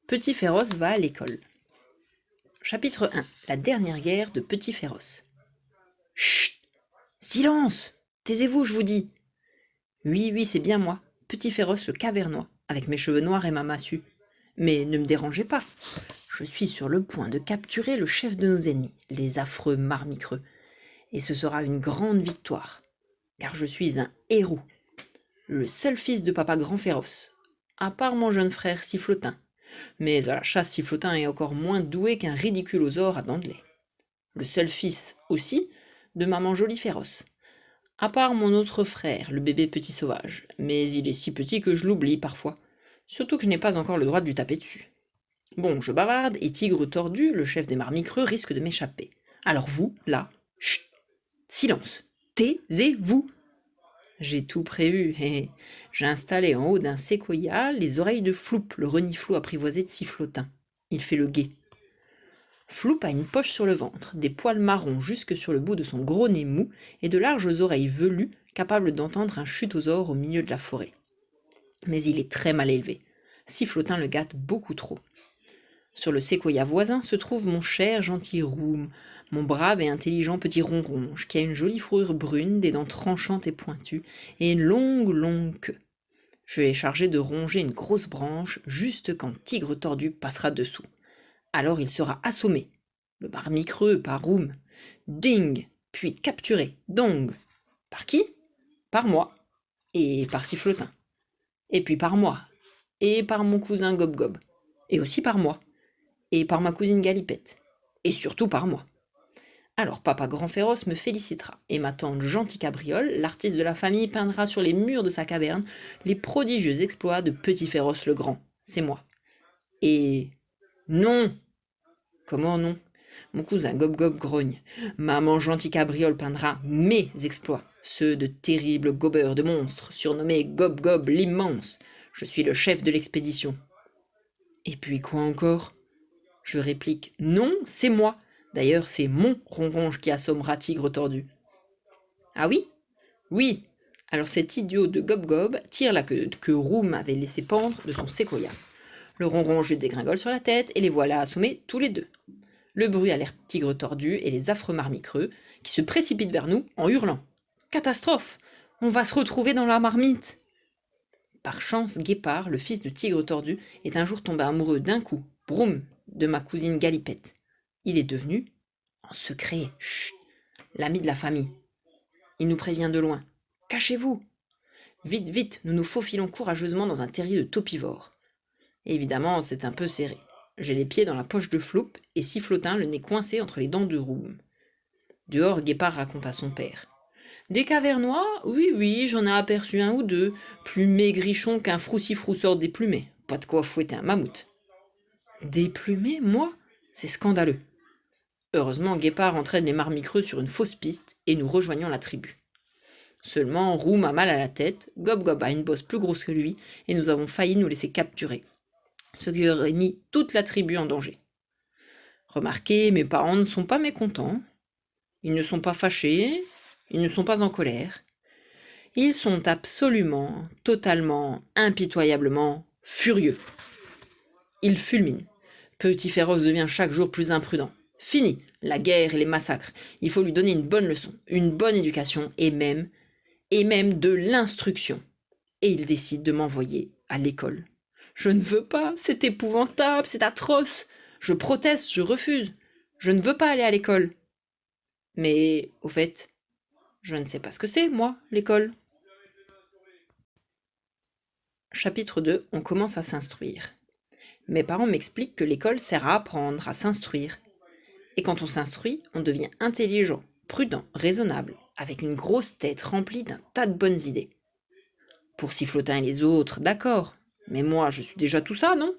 Petit Féroce va à l'école. Chapitre 1. La dernière guerre de Petit Féroce. Chut! Silence! Taisez-vous, je vous dis. Oui, c'est bien moi, Petit Féroce le Cavernois, avec mes cheveux noirs et ma massue. Mais ne me dérangez pas. Je suis sur le point de capturer le chef de nos ennemis, les affreux marmicreux. Et ce sera une grande victoire, car je suis un héros. Le seul fils de papa Grand Féroce, à part mon jeune frère Sifflotin. Mais à la chasse, Sifflotin est encore moins doué qu'un ridiculosaure à dents de lait. Le seul fils, aussi, de maman Jolie Féroce. À part mon autre frère, le bébé Petit Sauvage. Mais il est si petit que je l'oublie parfois. Surtout que je n'ai pas encore le droit de lui taper dessus. Bon, je bavarde, et Tigre Tordu, le chef des marmicreux, risque de m'échapper. Alors vous, là, chut, silence, taisez-vous. J'ai tout prévu, hé. J'ai installé en haut d'un séquoia les oreilles de Floup, le reniflou apprivoisé de Sifflotin. Il fait le guet. Floup a une poche sur le ventre, des poils marrons jusque sur le bout de son gros nez mou et de larges oreilles velues capables d'entendre un chutosaure au milieu de la forêt. Mais il est très mal élevé. Sifflotin le gâte beaucoup trop. Sur le séquoia voisin se trouve mon cher gentil Roum, mon brave et intelligent petit ronronge, qui a une jolie fourrure brune, des dents tranchantes et pointues, et une longue queue. Je l'ai chargé de ronger une grosse branche juste quand Tigre Tordu passera dessous. Alors il sera assommé. Le marmicreux par Roum. Ding! Puis capturé. Dong! Par qui? Par moi. Et par Sifflotin. Et puis par moi. Et par mon cousin Gob Gob. Et aussi par moi. Et par ma cousine Galipette. Et surtout par moi. Alors papa Grand Féroce me félicitera, et ma tante Gentille Cabriole, l'artiste de la famille, peindra sur les murs de sa caverne les prodigieux exploits de Petit Féroce le Grand. C'est moi. Et... non! Comment non? Mon cousin Gob Gob grogne. Maman Gentille Cabriole peindra mes exploits, ceux de terribles gobeurs de monstres, surnommés Gob Gob l'immense. Je suis le chef de l'expédition. Et puis quoi encore? Je réplique. Non, c'est moi. D'ailleurs, c'est mon ronronge qui assommera Tigre Tordu. Ah oui? Oui. Alors cet idiot de Gob Gob tire la queue que Roum avait laissé pendre de son séquoia. Le ronronge lui dégringole sur la tête et les voilà assommés tous les deux. Le bruit alerte Tigre Tordu et les affreux marmicreux qui se précipitent vers nous en hurlant. Catastrophe! On va se retrouver dans la marmite! Par chance, Guépard, le fils de Tigre Tordu, est un jour tombé amoureux d'un coup, broum, de ma cousine Galipette. Il est devenu, en secret, chut, l'ami de la famille. Il nous prévient de loin. Cachez-vous! Vite, vite, nous nous faufilons courageusement dans un terrier de taupivore. Évidemment, c'est un peu serré. J'ai les pieds dans la poche de Floup et Sifflotin le nez coincé entre les dents de Roum. Dehors, Guépard raconte à son père. Des cavernois? Oui, j'en ai aperçu un ou deux, plus maigrichons qu'un froussifrousseur déplumé. Pas de quoi fouetter un mammouth. Déplumé, moi? C'est scandaleux. Heureusement, Guépard entraîne les marmicreux sur une fausse piste et nous rejoignons la tribu. Seulement, Roum a mal à la tête, Gob Gob a une bosse plus grosse que lui et nous avons failli nous laisser capturer, ce qui aurait mis toute la tribu en danger. Remarquez, mes parents ne sont pas mécontents, ils ne sont pas fâchés, ils ne sont pas en colère. Ils sont absolument, totalement, impitoyablement furieux. Ils fulminent. Petit Féroce devient chaque jour plus imprudent. Fini, la guerre et les massacres. Il faut lui donner une bonne leçon, une bonne éducation et même de l'instruction. Et il décide de m'envoyer à l'école. Je ne veux pas, c'est épouvantable, c'est atroce. Je proteste, je refuse. Je ne veux pas aller à l'école. Mais, au fait, je ne sais pas ce que c'est, moi, l'école. Chapitre 2. On commence à s'instruire. Mes parents m'expliquent que l'école sert à apprendre, à s'instruire. Et quand on s'instruit, on devient intelligent, prudent, raisonnable, avec une grosse tête remplie d'un tas de bonnes idées. Pour Sifflotin et les autres, d'accord, mais moi je suis déjà tout ça, non?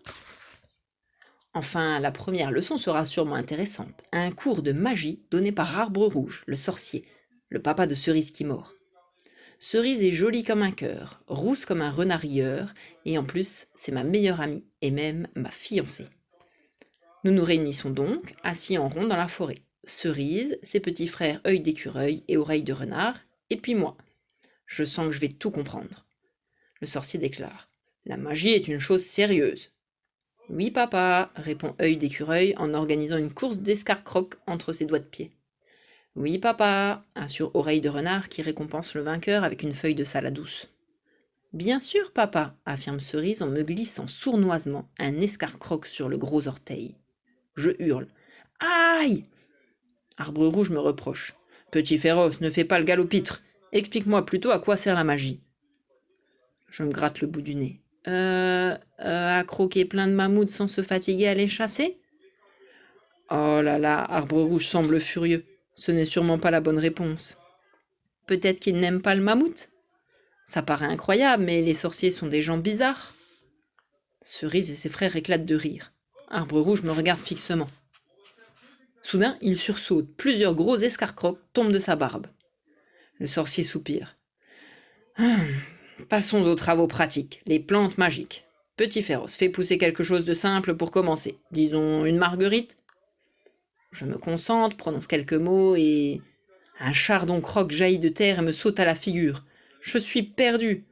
Enfin, la première leçon sera sûrement intéressante. Un cours de magie donné par Arbre Rouge, le sorcier, le papa de Cerise qui mord. Cerise est jolie comme un cœur, rousse comme un renard rieur, et en plus, c'est ma meilleure amie, et même ma fiancée. Nous nous réunissons donc, assis en rond dans la forêt. Cerise, ses petits frères œil d'écureuil et oreilles de renard, et puis moi. Je sens que je vais tout comprendre. Le sorcier déclare. La magie est une chose sérieuse. Oui, papa, répond Œil d'écureuil en organisant une course d'escarcroc entre ses doigts de pied. Oui, papa, assure Oreille de renard qui récompense le vainqueur avec une feuille de salade douce. Bien sûr, papa, affirme Cerise en me glissant sournoisement un escarcroc sur le gros orteil. Je hurle. Aïe! Arbre rouge me reproche. Petit féroce, ne fais pas le galopitre. Explique-moi plutôt à quoi sert la magie. Je me gratte le bout du nez. À croquer plein de mammouths sans se fatiguer à les chasser? Oh là là, Arbre rouge semble furieux. Ce n'est sûrement pas la bonne réponse. Peut-être qu'il n'aime pas le mammouth? Ça paraît incroyable, mais les sorciers sont des gens bizarres. Cerise et ses frères éclatent de rire. Arbre rouge me regarde fixement. Soudain, il sursaute. Plusieurs gros escarcrocs tombent de sa barbe. Le sorcier soupire. Passons aux travaux pratiques, les plantes magiques. Petit féroce, fais pousser quelque chose de simple pour commencer. Disons une marguerite. Je me concentre, prononce quelques mots et... Un chardon croque jaillit de terre et me saute à la figure. Je suis perdu.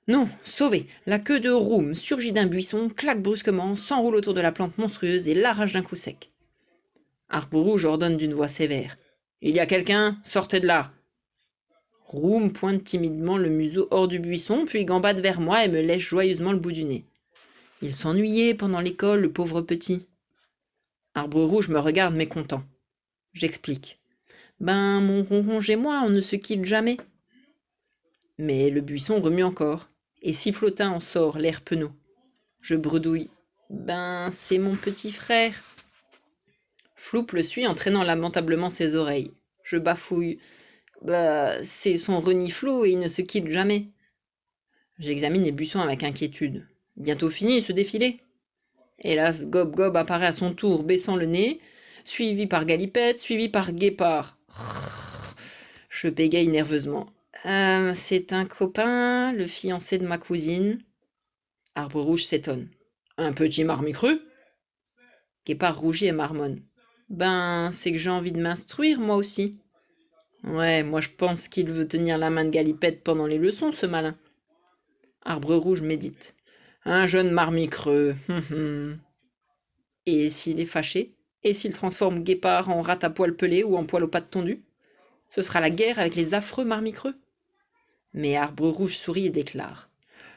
Non, sauvé. La queue de Roum surgit d'un buisson, claque brusquement, s'enroule autour de la plante monstrueuse et l'arrache d'un coup sec. Arbre rouge ordonne d'une voix sévère. Il y a quelqu'un? Sortez de là. Roum pointe timidement le museau hors du buisson, puis gambade vers moi et me lèche joyeusement le bout du nez. Il s'ennuyait pendant l'école, le pauvre petit. Arbre rouge me regarde mécontent. J'explique. Ben, mon ronronge et moi, on ne se quitte jamais. Mais le buisson remue encore, et Sifflotin en sort, l'air penaud. Je bredouille. Ben, c'est mon petit frère. Floup le suit en traînant lamentablement ses oreilles. Je bafouille. Bah, c'est son reniflot et il ne se quitte jamais. J'examine les buissons avec inquiétude. Bientôt fini ce défilé. Hélas, Gob Gob apparaît à son tour, baissant le nez, suivi par Galipette, suivi par Guépard. Je bégaye nerveusement. C'est un copain, le fiancé de ma cousine. Arbre rouge s'étonne. Un petit marmicru? Guépard rougit et marmonne. Ben, c'est que j'ai envie de m'instruire, moi aussi. Ouais, moi je pense qu'il veut tenir la main de Galipette pendant les leçons, ce malin. Arbre rouge médite. Un jeune marmicreux. Et s'il est fâché? Et s'il transforme Guépard en rat à poil pelé ou en poil aux pattes tondues? Ce sera la guerre avec les affreux marmicreux. Mais Arbre rouge sourit et déclare.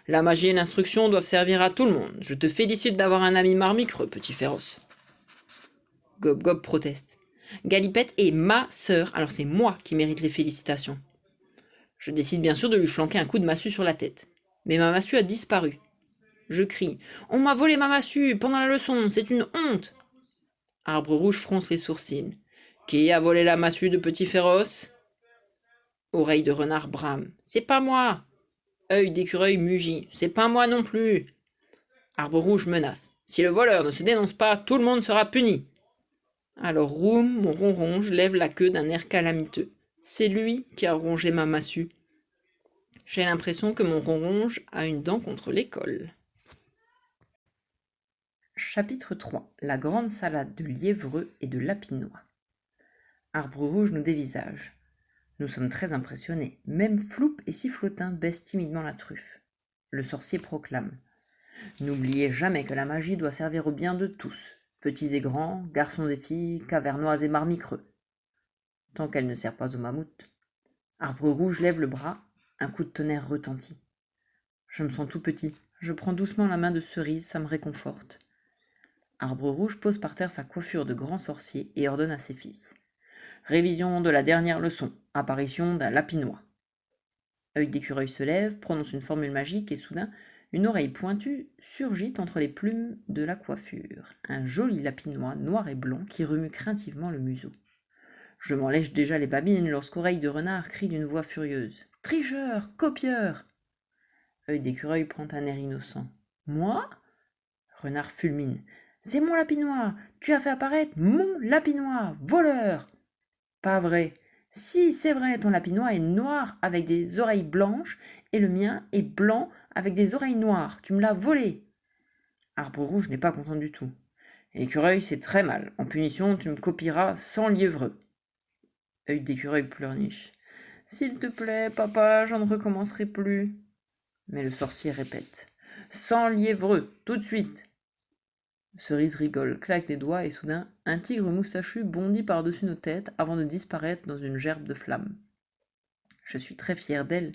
La magie et l'instruction doivent servir à tout le monde. Je te félicite d'avoir un ami marmicreux, petit féroce. Gob Gob proteste. Galipette est ma sœur, alors c'est moi qui mérite les félicitations. Je décide bien sûr de lui flanquer un coup de massue sur la tête. Mais ma massue a disparu. Je crie. On m'a volé ma massue pendant la leçon, c'est une honte. Arbre rouge fronce les sourcils. Qui a volé la massue de petit féroce? Oreille de renard brame. C'est pas moi. Œil d'écureuil mugit. C'est pas moi non plus. Arbre rouge menace. Si le voleur ne se dénonce pas, tout le monde sera puni. Alors Roum, mon ronronge, lève la queue d'un air calamiteux. C'est lui qui a rongé ma massue. J'ai l'impression que mon ronronge a une dent contre l'école. Chapitre 3. La grande salade de lièvreux et de lapinois. Arbre rouge nous dévisage. Nous sommes très impressionnés. Même Floup et Sifflotin baissent timidement la truffe. Le sorcier proclame. N'oubliez jamais que la magie doit servir au bien de tous, petits et grands, garçons et filles, cavernois et marmicreux. Tant qu'elle ne sert pas au mammouth. Arbre rouge lève le bras, un coup de tonnerre retentit. Je me sens tout petit, je prends doucement la main de Cerise, ça me réconforte. Arbre rouge pose par terre sa coiffure de grand sorcier et ordonne à ses fils. Révision de la dernière leçon, apparition d'un lapinois. Œil d'écureuil se lève, prononce une formule magique et soudain, une oreille pointue surgit entre les plumes de la coiffure. Un joli lapinois noir et blanc qui remue craintivement le museau. Je m'en lèche déjà les babines lorsqu'Oreille de renard crie d'une voix furieuse. Tricheur! Copieur! Œil d'écureuil prend un air innocent. Moi? Renard fulmine. C'est mon lapinois! Tu as fait apparaître mon lapinois! Voleur! Pas vrai! Si, c'est vrai, ton lapinois est noir avec des oreilles blanches et le mien est blanc avec des oreilles noires. Tu me l'as volé! Arbre rouge n'est pas content du tout. Écureuil, c'est très mal. En punition, tu me copieras sans liévreux. Œil d'écureuil pleurniche. S'il te plaît, papa, j'en ne recommencerai plus. Mais le sorcier répète. Sans liévreux, tout de suite. Cerise rigole, claque des doigts et soudain, un tigre moustachu bondit par-dessus nos têtes avant de disparaître dans une gerbe de flammes. Je suis très fier d'elle,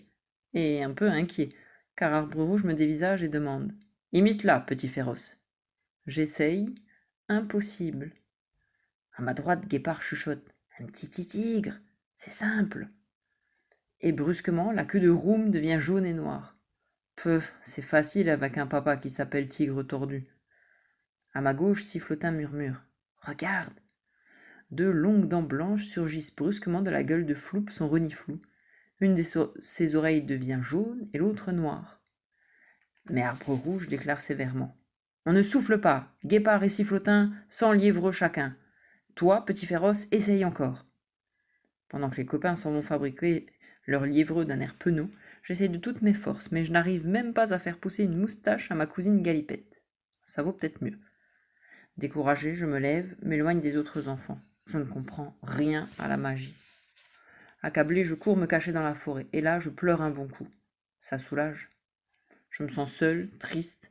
et un peu inquiet, car Arbre Rouge me dévisage et demande « Imite-la, petit féroce !» J'essaye, impossible. À ma droite, Guépard chuchote « Un petit tigre, c'est simple !» Et brusquement, la queue de Roum devient jaune et noire. Peu, c'est facile avec un papa qui s'appelle Tigre Tordu. À ma gauche, Sifflotin murmure « Regarde !» Deux longues dents blanches surgissent brusquement de la gueule de Floup, son reniflou. Une de ses oreilles devient jaune et l'autre noire. Mais Arbre Rouge déclare sévèrement « On ne souffle pas, Guépard et Sifflotin, 100 lièvreux chacun. Toi, petit féroce, essaye encore. » Pendant que les copains s'en vont fabriquer leur liévreux d'un air penaud, j'essaye de toutes mes forces, mais je n'arrive même pas à faire pousser une moustache à ma cousine Galipette. Ça vaut peut-être mieux. Découragé, je me lève, m'éloigne des autres enfants. Je ne comprends rien à la magie. Accablé, je cours me cacher dans la forêt, et là, je pleure un bon coup. Ça soulage. Je me sens seul, triste,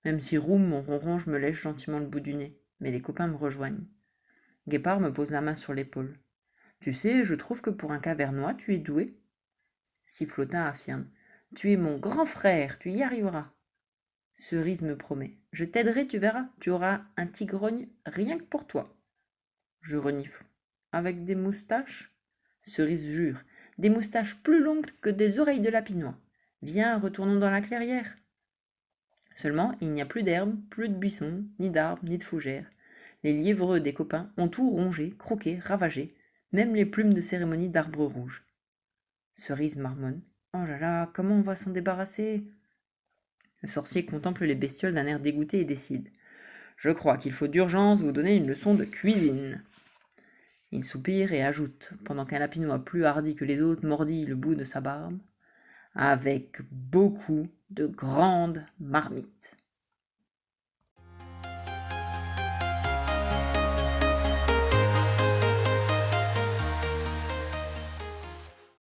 même si Roum, mon ronron, je me lèche gentiment le bout du nez, mais les copains me rejoignent. Guépard me pose la main sur l'épaule. « Tu sais, je trouve que pour un cavernois, tu es doué. » Sifflotin affirme. « Tu es mon grand frère, tu y arriveras. » Cerise me promet. « Je t'aiderai, tu verras, tu auras un tigrogne rien que pour toi. » Je renifle. « Avec des moustaches ?» Cerise jure. « Des moustaches plus longues que des oreilles de lapinois. Viens, retournons dans la clairière. » Seulement, il n'y a plus d'herbe, plus de buissons, ni d'arbres, ni de fougères. Les liévreux des copains ont tout rongé, croqué, ravagé, même les plumes de cérémonie d'Arbre Rouge. Cerise marmonne. « Oh là là, comment on va s'en débarrasser ?» Le sorcier contemple les bestioles d'un air dégoûté et décide. « Je crois qu'il faut d'urgence vous donner une leçon de cuisine. » Il soupire et ajoute, pendant qu'un lapinois plus hardi que les autres mordit le bout de sa barbe, « avec beaucoup de grandes marmites. »